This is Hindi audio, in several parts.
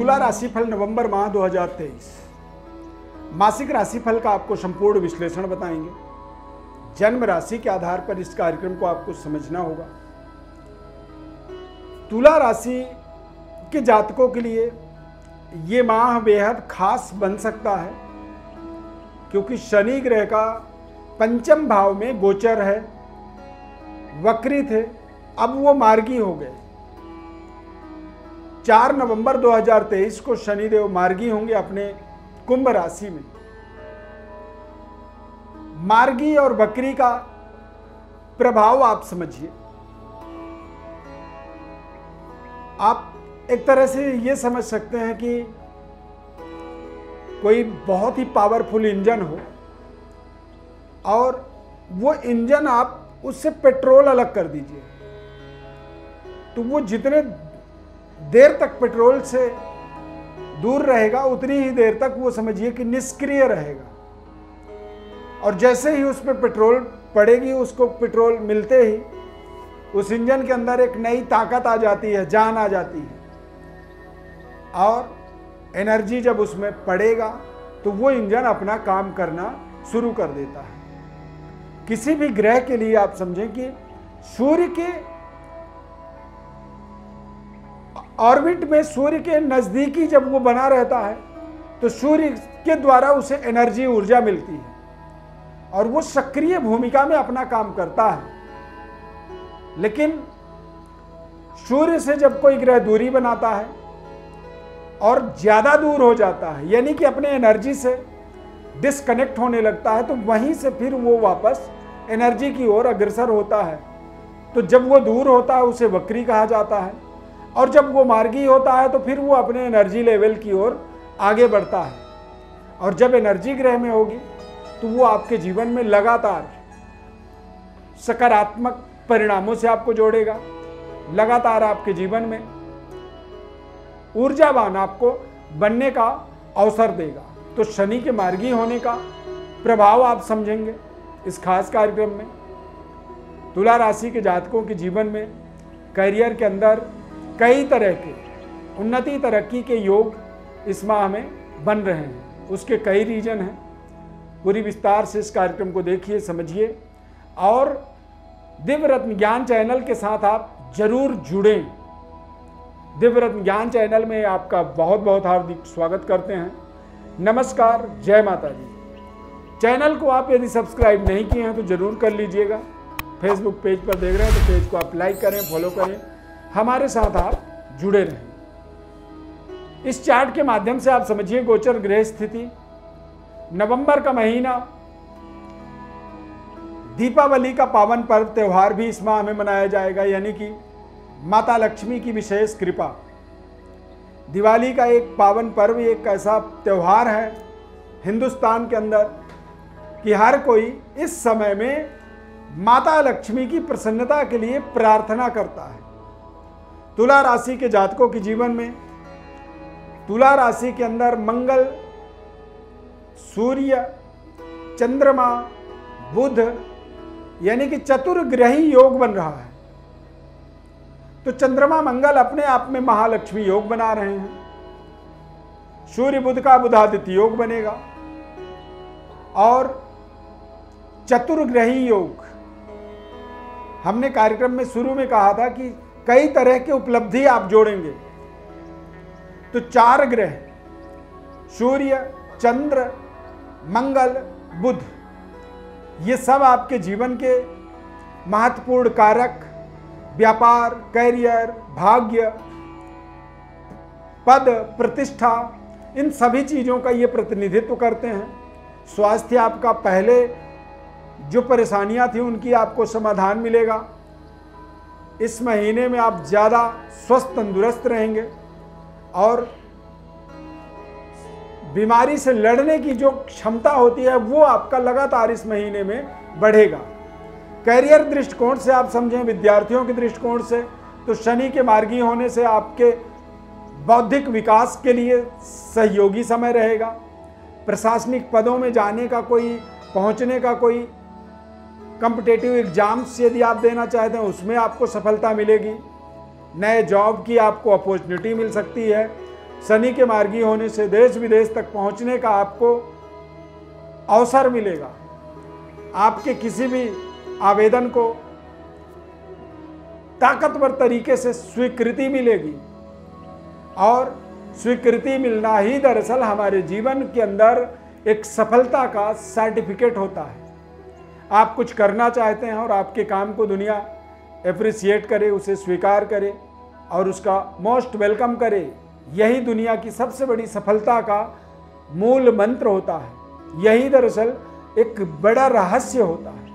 तुला राशिफल नवंबर माह 2023 मासिक राशिफल का आपको संपूर्ण विश्लेषण बताएंगे। जन्म राशि के आधार पर इस कार्यक्रम को आपको समझना होगा। तुला राशि के जातकों के लिए ये माह बेहद खास बन सकता है, क्योंकि शनि ग्रह का पंचम भाव में गोचर है। वक्री थे, अब वो मार्गी हो गए। 4 नवंबर 2023 को शनिदेव मार्गी होंगे अपने कुंभ राशि में। मार्गी और वक्री का प्रभाव आप समझिए। आप एक तरह से ये समझ सकते हैं कि कोई बहुत ही पावरफुल इंजन हो और वो इंजन आप उससे पेट्रोल अलग कर दीजिए, तो वो जितने देर तक पेट्रोल से दूर रहेगा उतनी ही देर तक वो समझिए कि निष्क्रिय रहेगा। और जैसे ही उस पर पेट्रोल पड़ेगी, उसको पेट्रोल मिलते ही उस इंजन के अंदर एक नई ताकत आ जाती है, जान आ जाती है। और एनर्जी जब उसमें पड़ेगा तो वो इंजन अपना काम करना शुरू कर देता है। किसी भी ग्रह के लिए आप समझें कि सूर्य के ऑर्बिट में, सूर्य के नजदीकी जब वो बना रहता है तो सूर्य के द्वारा उसे एनर्जी, ऊर्जा मिलती है और वो सक्रिय भूमिका में अपना काम करता है। लेकिन सूर्य से जब कोई ग्रह दूरी बनाता है और ज्यादा दूर हो जाता है, यानी कि अपने एनर्जी से डिस्कनेक्ट होने लगता है, तो वहीं से फिर वो वापस एनर्जी की ओर अग्रसर होता है। तो जब वो दूर होता है उसे वक्री कहा जाता है, और जब वो मार्गी होता है तो फिर वो अपने एनर्जी लेवल की ओर आगे बढ़ता है। और जब एनर्जी ग्रह में होगी तो वो आपके जीवन में लगातार सकारात्मक परिणामों से आपको जोड़ेगा, लगातार आपके जीवन में ऊर्जावान आपको बनने का अवसर देगा। तो शनि के मार्गी होने का प्रभाव आप समझेंगे इस खास कार्यक्रम में। तुला राशि के जातकों के जीवन में करियर के अंदर कई तरह के उन्नति तरक्की के योग इस माह में बन रहे हैं। उसके कई रीजन हैं। पूरी विस्तार से इस कार्यक्रम को देखिए, समझिए, और दिव्य रत्न ज्ञान चैनल के साथ आप जरूर जुड़ें। दिव्य रत्न ज्ञान चैनल में आपका बहुत बहुत हार्दिक स्वागत करते हैं। नमस्कार, जय माता दी। चैनल को आप यदि सब्सक्राइब नहीं किए हैं तो जरूर कर लीजिएगा। फेसबुक पेज पर देख रहे हैं तो पेज को आप लाइक करें, फॉलो करें, हमारे साथ आप जुड़े रहें। इस चार्ट के माध्यम से आप समझिए गोचर ग्रह स्थिति। नवंबर का महीना दीपावली का पावन पर्व त्योहार भी इस माह में मनाया जाएगा, यानी कि माता लक्ष्मी की विशेष कृपा। दिवाली का एक पावन पर्व, एक ऐसा त्योहार है हिंदुस्तान के अंदर कि हर कोई इस समय में माता लक्ष्मी की प्रसन्नता के लिए प्रार्थना करता है। तुला राशि के जातकों के जीवन में तुला राशि के अंदर मंगल, सूर्य, चंद्रमा, बुध, यानी कि चतुर्ग्रही योग बन रहा है। तो चंद्रमा मंगल अपने आप में महालक्ष्मी योग बना रहे हैं। सूर्य बुध का बुधादित्य योग बनेगा और चतुर्ग्रही योग, हमने कार्यक्रम में शुरू में कहा था कि कई तरह के उपलब्धि आप जोड़ेंगे। तो 4 ग्रह सूर्य, चंद्र, मंगल, बुध, ये सब आपके जीवन के महत्वपूर्ण कारक, व्यापार, कैरियर, भाग्य, पद, प्रतिष्ठा, इन सभी चीज़ों का ये प्रतिनिधित्व करते हैं। स्वास्थ्य आपका, पहले जो परेशानियां थी उनकी आपको समाधान मिलेगा। इस महीने में आप ज़्यादा स्वस्थ तंदुरुस्त रहेंगे और बीमारी से लड़ने की जो क्षमता होती है वो आपका लगातार इस महीने में बढ़ेगा। कैरियर दृष्टिकोण से आप समझें, विद्यार्थियों के दृष्टिकोण से, तो शनि के मार्गी होने से आपके बौद्धिक विकास के लिए सहयोगी समय रहेगा। प्रशासनिक पदों में जाने का कोई, पहुंचने का कोई कॉम्पिटिटिव एग्जाम्स यदि आप देना चाहते हैं उसमें आपको सफलता मिलेगी। नए जॉब की आपको अपॉर्चुनिटी मिल सकती है। शनि के मार्गी होने से देश विदेश तक पहुंचने का आपको अवसर मिलेगा। आपके किसी भी आवेदन को ताकतवर तरीके से स्वीकृति मिलेगी, और स्वीकृति मिलना ही दरअसल हमारे जीवन के अंदर एक सफलता का सर्टिफिकेट होता है। आप कुछ करना चाहते हैं और आपके काम को दुनिया एप्रिसिएट करे, उसे स्वीकार करे और उसका मोस्ट वेलकम करे, यही दुनिया की सबसे बड़ी सफलता का मूल मंत्र होता है। यही दरअसल एक बड़ा रहस्य होता है।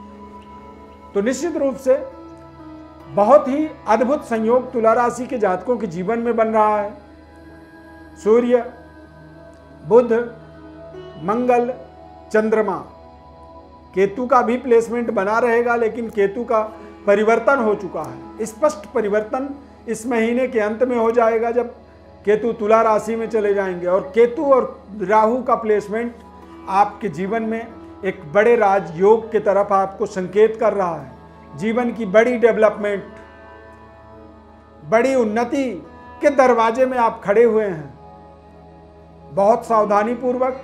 तो निश्चित रूप से बहुत ही अद्भुत संयोग तुला राशि के जातकों के जीवन में बन रहा है। सूर्य, बुध, मंगल, चंद्रमा, केतु का भी प्लेसमेंट बना रहेगा, लेकिन केतु का परिवर्तन हो चुका है। स्पष्ट परिवर्तन इस महीने के अंत में हो जाएगा जब केतु तुला राशि में चले जाएंगे, और केतु और राहु का प्लेसमेंट आपके जीवन में एक बड़े राजयोग की तरफ आपको संकेत कर रहा है। जीवन की बड़ी डेवलपमेंट, बड़ी उन्नति के दरवाजे में आप खड़े हुए हैं। बहुत सावधानी पूर्वक,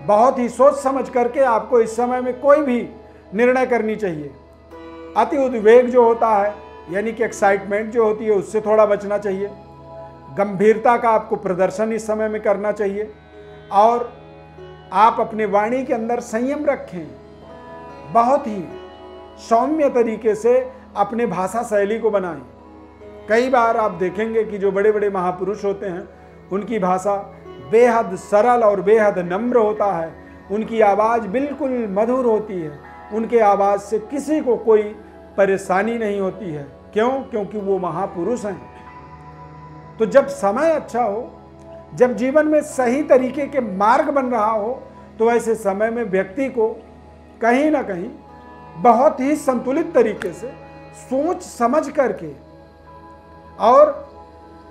बहुत ही सोच समझ करके आपको इस समय में कोई भी निर्णय करनी चाहिए। अति उद्वेग जो होता है, यानी कि एक्साइटमेंट जो होती है, उससे थोड़ा बचना चाहिए। गंभीरता का आपको प्रदर्शन इस समय में करना चाहिए, और आप अपने वाणी के अंदर संयम रखें। बहुत ही सौम्य तरीके से अपने भाषा शैली को बनाएं। कई बार आप देखेंगे कि जो बड़े बड़े महापुरुष होते हैं, उनकी भाषा बेहद सरल और बेहद नम्र होता है। उनकी आवाज़ बिल्कुल मधुर होती है। उनके आवाज़ से किसी को कोई परेशानी नहीं होती है। क्यों? क्योंकि वो महापुरुष हैं। तो जब समय अच्छा हो, जब जीवन में सही तरीके के मार्ग बन रहा हो, तो ऐसे समय में व्यक्ति को कहीं ना कहीं बहुत ही संतुलित तरीके से सोच समझ करके और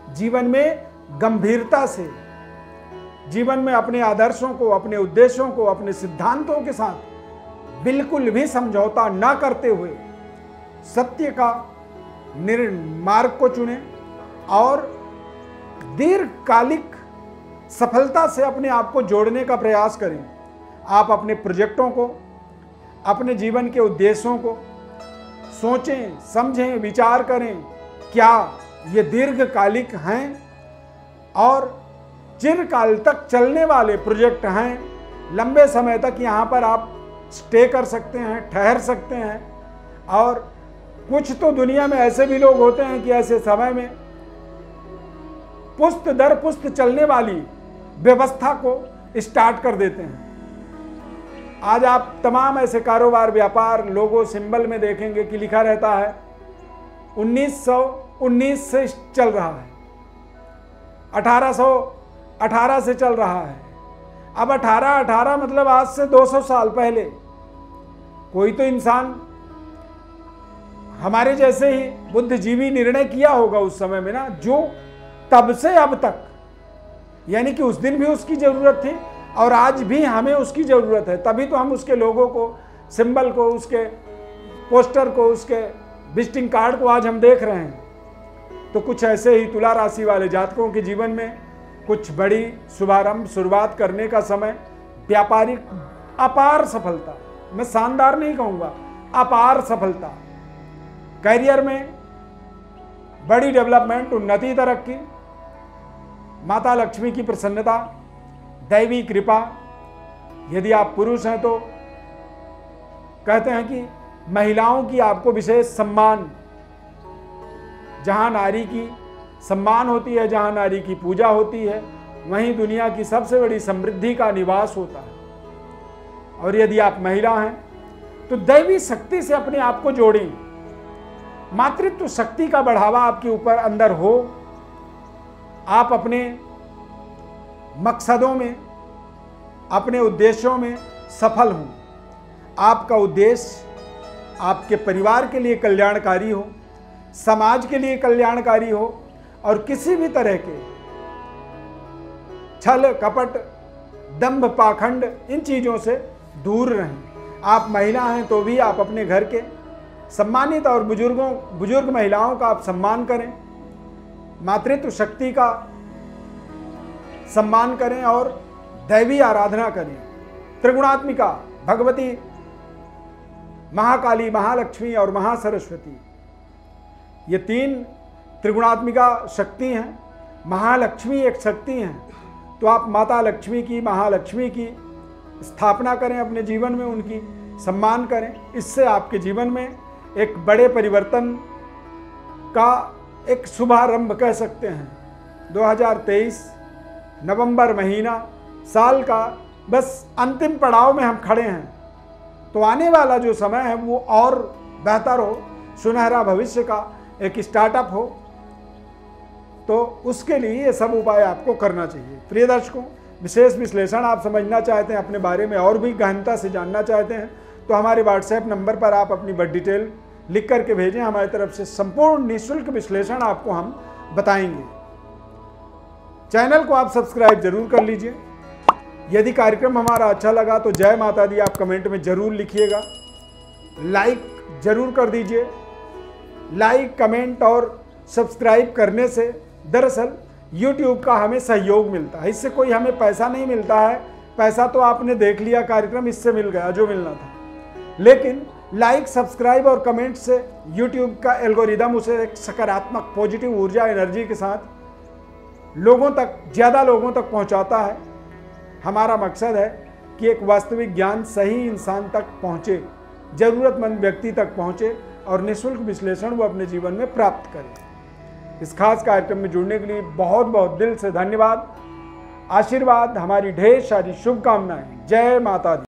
जीवन में गंभीरता से, जीवन में अपने आदर्शों को, अपने उद्देश्यों को, अपने सिद्धांतों के साथ बिल्कुल भी समझौता ना करते हुए सत्य का मार्ग को चुनें और दीर्घकालिक सफलता से अपने आप को जोड़ने का प्रयास करें। आप अपने प्रोजेक्टों को, अपने जीवन के उद्देश्यों को सोचें, समझें, विचार करें, क्या ये दीर्घकालिक हैं और चिरकाल तक चलने वाले प्रोजेक्ट हैं। लंबे समय तक यहाँ पर आप स्टे कर सकते हैं, ठहर सकते हैं। और कुछ तो दुनिया में ऐसे भी लोग होते हैं कि ऐसे समय में पुस्त दर पुस्त चलने वाली व्यवस्था को स्टार्ट कर देते हैं। आज आप तमाम ऐसे कारोबार, व्यापार, लोगो, सिंबल में देखेंगे कि लिखा रहता है 1919 से चल रहा है, 1818 से चल रहा है। अब 1818 मतलब आज से 200 साल पहले। कोई तो इंसान हमारे जैसे ही बुद्धिजीवी निर्णय किया होगा उस समय में ना, जो तब से अब तक, यानी कि उस दिन भी उसकी जरूरत थी और आज भी हमें उसकी जरूरत है। तभी तो हम उसके लोगों को, सिंबल को, उसके पोस्टर को, उसके विजिटिंग कार्ड को आज हम देख रहे हैं। तो कुछ ऐसे ही तुला राशि वाले जातकों के जीवन में कुछ बड़ी शुरुआत करने का समय, व्यापारिक अपार सफलता, मैं शानदार नहीं कहूँगा, अपार सफलता, करियर में बड़ी डेवलपमेंट, उन्नति, तरक्की, माता लक्ष्मी की प्रसन्नता, दैवी कृपा। यदि आप पुरुष हैं तो कहते हैं कि महिलाओं की आपको विशेष सम्मान, जहां नारी की सम्मान होती है, जहां नारी की पूजा होती है, वहीं दुनिया की सबसे बड़ी समृद्धि का निवास होता है। और यदि आप महिला हैं तो दैवी शक्ति से अपने आप को जोड़ें। मातृत्व शक्ति का बढ़ावा आपके ऊपर अंदर हो। आप अपने मकसदों में, अपने उद्देश्यों में सफल हों। आपका उद्देश्य आपके परिवार के लिए कल्याणकारी हो, समाज के लिए कल्याणकारी हो, और किसी भी तरह के छल, कपट, दंभ, पाखंड, इन चीज़ों से दूर रहें। आप महिला हैं तो भी आप अपने घर के सम्मानित और बुजुर्ग महिलाओं का आप सम्मान करें। मातृत्व शक्ति का सम्मान करें और दैवी आराधना करें। त्रिगुणात्मिका भगवती महाकाली, महालक्ष्मी और महासरस्वती, ये 3 त्रिगुणात्मिका शक्ति हैं। महालक्ष्मी एक शक्ति हैं, तो आप माता लक्ष्मी की, महालक्ष्मी की स्थापना करें अपने जीवन में, उनकी सम्मान करें। इससे आपके जीवन में एक बड़े परिवर्तन का एक शुभारंभ कह सकते हैं। 2023 नवंबर महीना साल का बस अंतिम पड़ाव में हम खड़े हैं, तो आने वाला जो समय है वो और बेहतर हो, सुनहरा भविष्य का एक स्टार्टअप हो, तो उसके लिए ये सब उपाय आपको करना चाहिए। प्रिय दर्शकों, विशेष विश्लेषण आप समझना चाहते हैं, अपने बारे में और भी गहनता से जानना चाहते हैं, तो हमारे व्हाट्सएप नंबर पर आप अपनी बड़ी डिटेल लिख करके भेजें। हमारी तरफ से संपूर्ण निःशुल्क विश्लेषण आपको हम बताएंगे। चैनल को आप सब्सक्राइब जरूर कर लीजिए। यदि कार्यक्रम हमारा अच्छा लगा तो जय माता दी आप कमेंट में जरूर लिखिएगा। लाइक जरूर कर दीजिए। लाइक, कमेंट और सब्सक्राइब करने से दरअसल YouTube का हमें सहयोग मिलता है। इससे कोई हमें पैसा नहीं मिलता है। पैसा तो आपने देख लिया, कार्यक्रम इससे मिल गया जो मिलना था, लेकिन लाइक, सब्सक्राइब और कमेंट से YouTube का एल्गोरिदम उसे एक सकारात्मक पॉजिटिव ऊर्जा, एनर्जी के साथ लोगों तक, ज़्यादा लोगों तक पहुंचाता है। हमारा मकसद है कि एक वास्तविक ज्ञान सही इंसान तक पहुंचे, ज़रूरतमंद व्यक्ति तक पहुंचे और निःशुल्क विश्लेषण वो अपने जीवन में प्राप्त करे। इस खास कार्यक्रम में जुड़ने के लिए बहुत बहुत दिल से धन्यवाद। आशीर्वाद, हमारी ढेर सारी शुभकामनाएं। जय माता दी।